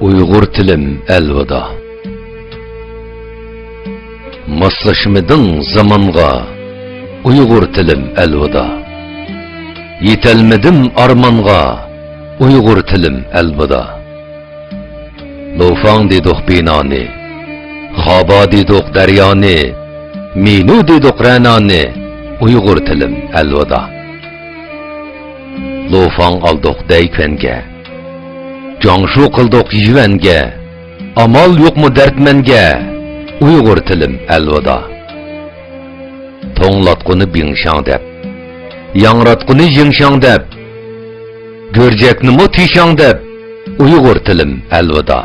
Uyghur tilim elveda. Maslaşmıdın zamanğa, Uyghur tilim elveda. Yetelmedim armanğa, Uyghur tilim elveda. Lofan dedik binani, Xaba dedik deryani, Minu dedik renani, Uyghur tilim elveda. Lofan aldık deykvenge, Canshu qıldık yivenge, Amal yok mu dertmenge, Uyghur tilim elveda. Toңlatqını bingshan dep, Yangratqını yingshan dep, Görcekni mu tişan dep, Uyghur tilim elveda.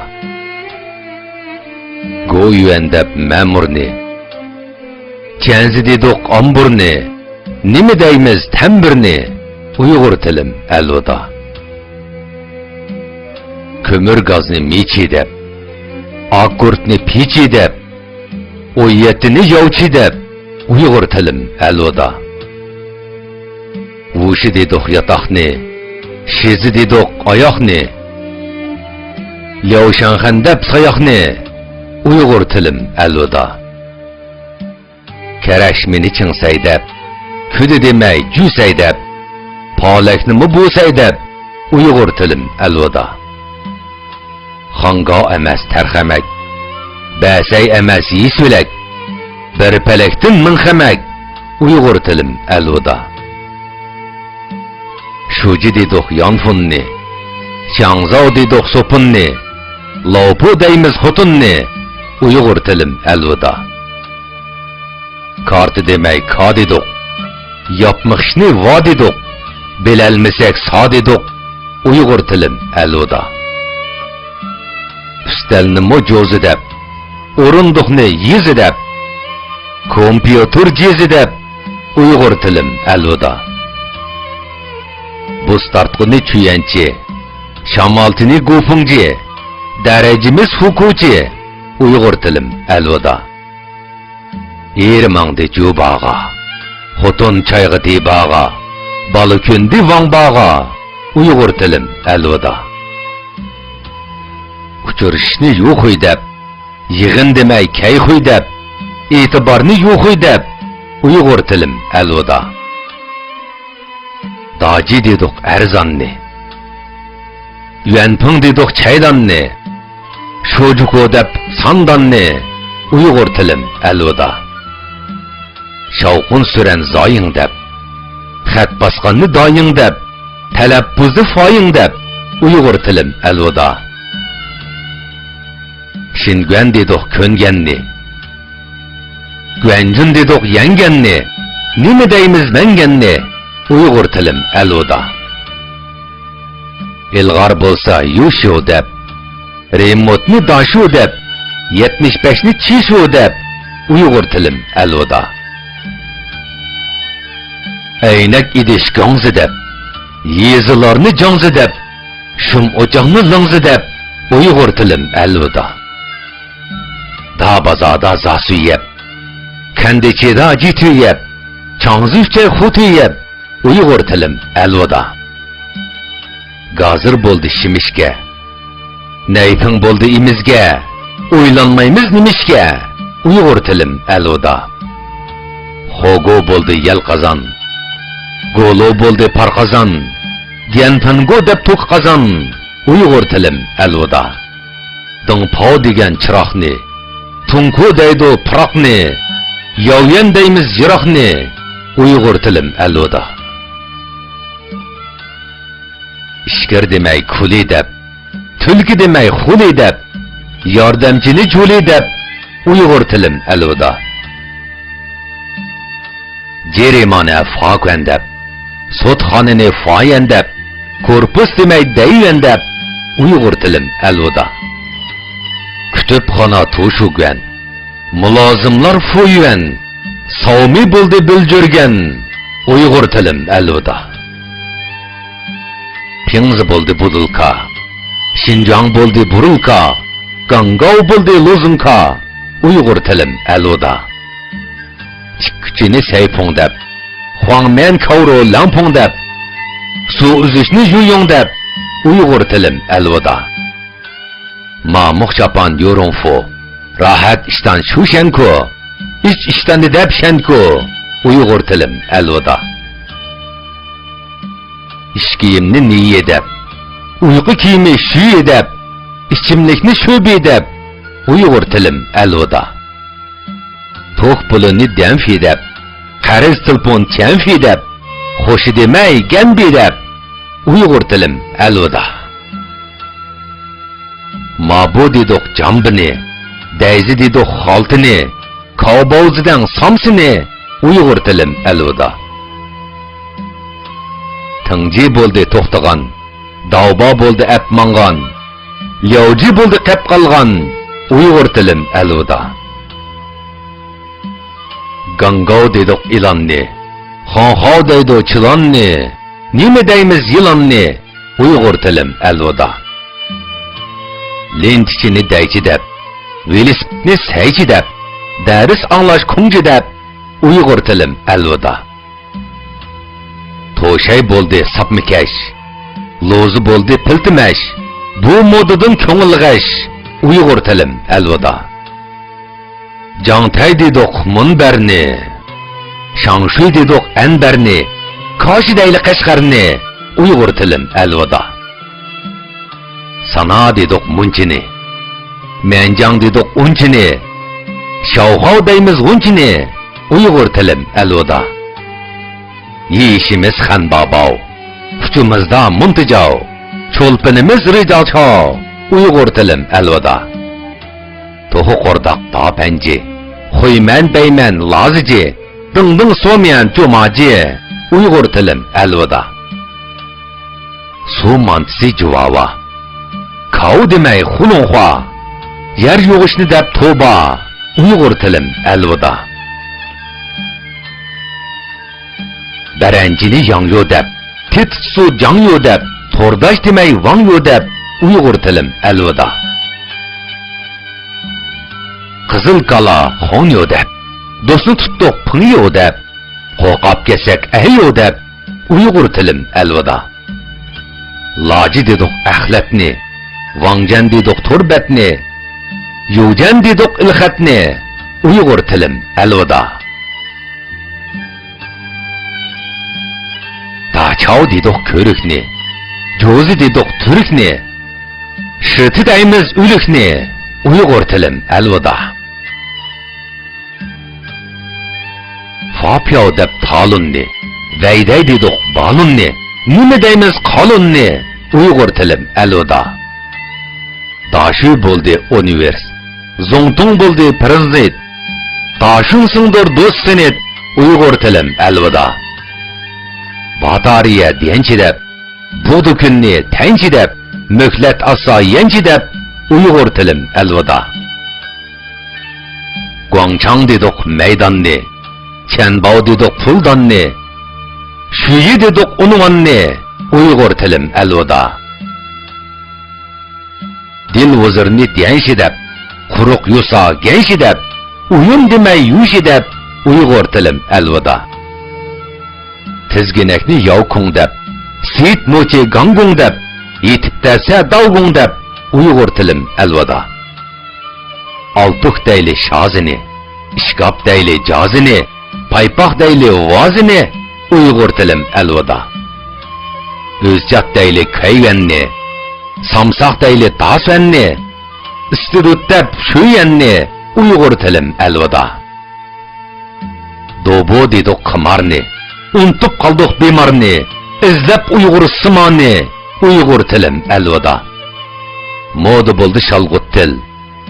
Goyuven dep memurni, Kenzi dedik amburni, Nimi deymiz tembirni, Uyghur tilim elveda. Kömür gazını miçi dep, Akkurtni piçi dep, Oyyetini yavçi dep, Uyghur tilim elveda. Vuşi dedik yatakni, Şizi dedik ayakni, Yavşanxan dep sayakni, Uyghur tilim elveda. Kereşmini çıngsay dep, Küdü demey cüsay dep, Palekni mu busay dep, Uyghur tilim elveda. Xanga emas terxemek, Bəsey emas yisülek, Bir pelektin minxemek, Uyghur tilim elveda. Şuci dedik yanfunni, Şangzao dedik sopunni, Laupu deymiz hutunni, Uyghur tilim elveda. Kartı demey ka dedik, Yapmışni va dedik, Bilelmisek sa dedik, Uyghur tilim elveda. Üstelni mu cozu dep, Orunduqni yizi dep, Kompüter cizi dep, Uyghur tilim elveda. Bustartqını çüyençi, Şamaltini gufungci, Derecimiz hukuci, Uyghur tilim elveda. Ermangdi cubağa, Hotun çaygı dibağa, Balıkündi vangbağa, Uyghur tilim elveda. Uçurishni yo'q deb, yig'in demay kayxuy deb, e'tiborni yo'q deb, Uyghur tilim elveda. Daji dedik arzonni, Yuanping dedik chaydanni, Shojuko deb sandanni, Uyghur tilim elveda. Shavqun suran zoying deb, Xat basqanni doying deb, Talabbuzni foying deb, Uyghur tilim elveda. Şinguen dedik köngenni, Güencin dedik yengenni, Nimi deymiz mengenni, Uyghur tilim elveda. İlgar bolsa yuşu dep, Remotni daşu dep, 75ni çişu dep, Uyghur tilim elveda. Eynek idiş gangzi dep, Yezilarni jangzi dep, Şum ocağını langzi dep, Uyghur tilim elveda. Da bazada zasu yep, Kendecheda jitu yep, Changzifche hutu yep, Uyghur tilim elveda. Gazır boldu şimişke, Neyping boldu imizge, Uylanmaymiz nimişke, Uyghur tilim elveda. Hogo boldu yel kazan, Golo boldu parkazan, Genpango dep tuk kazan, Uyghur tilim elveda. Dungpao degen çıraqni, Tunku deydu pıraqni, Yavyen deymiz yıraqni, Uyghur tilim elveda. İşkir demey kuli dep, Tülki demey huli dep, Yardımcini juli dep, Uyghur tilim elveda. Cerimane fakuen dep, Sotxanini fayen dep, Korpus demey deyven dep, Uyghur tilim elveda. Kütüphana tuşuguen, Mulazımlar fuyuen, Savmi buldu bülcürgen, Uyghur tilim elveda. Pingzi buldu budulka, Şinjan buldu burulka, Gangao buldu luzunka, Uyghur tilim elveda. Çıkçini seypong dep, Huangmen kavru lampong dep, Su üzüşni juyong dep, Uyghur tilim elveda. Mamuk çapan yorunfu. Rahat işten şu şenku. İç işten de dep şenku. Uyghur tilim elvida. İşkiyimni niye edep. Uyku kiyimi şu edep. İçimlikni şu bedep. Uyghur tilim elvida. Tok pulunu denf edep. Qariz tilpon tenf edep. Hoşu demey gen bedep. Uyghur tilim elvida. Mabu dedik jambini. Deyzi dedik haltini. Kavbavzidan samsini. Uyghur tilim elvida. Tыңжи болды тоқтаған, дауба болды әп маңған, ляужи болды қәп қалған, ұйғыр тілім әлвida. Гангау дедік иланны, ханхау дейді чыланны, неме дейміз yılanны, ұйғыр тілім әлвida. Lentişini deyci dep, velosipedni sayci dep, dərіс anlaş kunci dep, ұйғыр тілім әлvida. Toşay boldu sapmikeş, lozu boldu piltimeş, bu modudun köngülgeş, Uyghur tilim elvida. Jantay dedik munberni, Şangşuy dedik enberni, Kaşı deyli Qashqarni, Uyghur tilim elvida. Sana dedik munchini, Menjang dedik unchini, Şauhav deymiz unchini, Uyghur tilim elvida. Yişimiz xan babav, uçumuzda muntijav, çolpinimiz rijalçav, Uyghur tilim elvida. Tohu qordaq ta penci, xuymen beymen lazici, ding somen cumaci, Uyghur tilim elvida. Su mantisi cuvava, kav demey xulunxua, yer yoğuşni dep toba, Uyghur tilim elvida. Berencini yangyo dep, tit su jangyo dep, tordaş demey vangyo dep, Uyghur tilim elvida. Kızıl kala xonyo dep, dostunu tuttuk pınyo dep, qoqap kesek ehyo dep, Uyghur tilim elvida. Laci dedik ahlatni, vangjan dedik turbetni, yujan dedik ilxatni, Uyghur tilim elvida. Daçav dedik körükni, jozi dedik türkni, şıtı deymiz ülükni, Uyghur tilim elvida. Fapyav dep talunni, veyday dedik balunni, nime deymiz qalunni, Uyghur tilim elvida. Daşı boldi univers, zongtung boldi prezident, daşın sındır dost senet, Uyghur tilim elvida. Batariye diyenci dep, budu günni tenci dep, möhlet asa yenci dep, Uyghur tilim elvida. Guangchang dedik meydanni, Çenbao dedik puldanni, Şuyi dedik unuvanni, Uyghur tilim elvida. Dil vızırni diyenci dep, kuruk yusa genci dep, uyum demey yuşi dep, Uyghur tilim elvida. Tizginekni yavkung dep, Seyit mochi gangung dep, yetip derse dalgung dep, Uyghur tilim elvida. Altuk deyli şazini, işkap deyli cazini, paypaq deyli vazini, Uyghur tilim elvida. Özcat deyli kayvenni, samsaq deyli tasvenni, istirut dep şuyenni, Uyghur tilim elvida. Dobo dedik kımarni, unutup kaldık bimarni, izlep Uyghur sımani, Uyghur tilim elvida. Moda buldu şalgut til,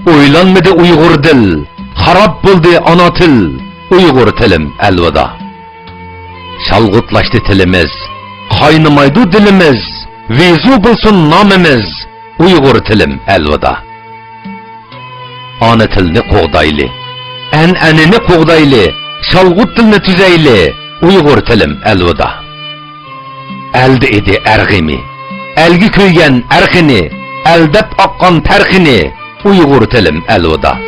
oylanmadı Uyghur dil, harap buldu ana til, Uyghur tilim elvida. Şalgutlaştı tilimiz, kaynamaydı dilimiz, vizu bulsun namimiz, Uyghur tilim elvida. Ana tilni qoğdaylı, enini qoğdaylı, şalgut tilni tüzeyli, Uyghur tilim elvida. Elde idi ergimi, elgi köygen ergini, eldep akkan terkini, Uyghur tilim elvida.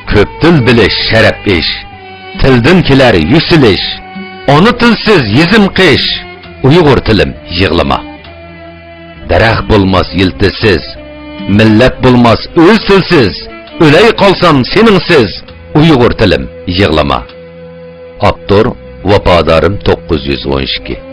Köp til biliş şerep iş, tildin kiler yüsiliş, onu tilsiz yizim kış, Uyghur tilim yığlama. Derek bulmaz yıltisiz, millat bo'lmas o'z tilsiz, o'lay qolsam seningsiz, Uyg'ur tilim yig'lama. Avtor Vafodorim 912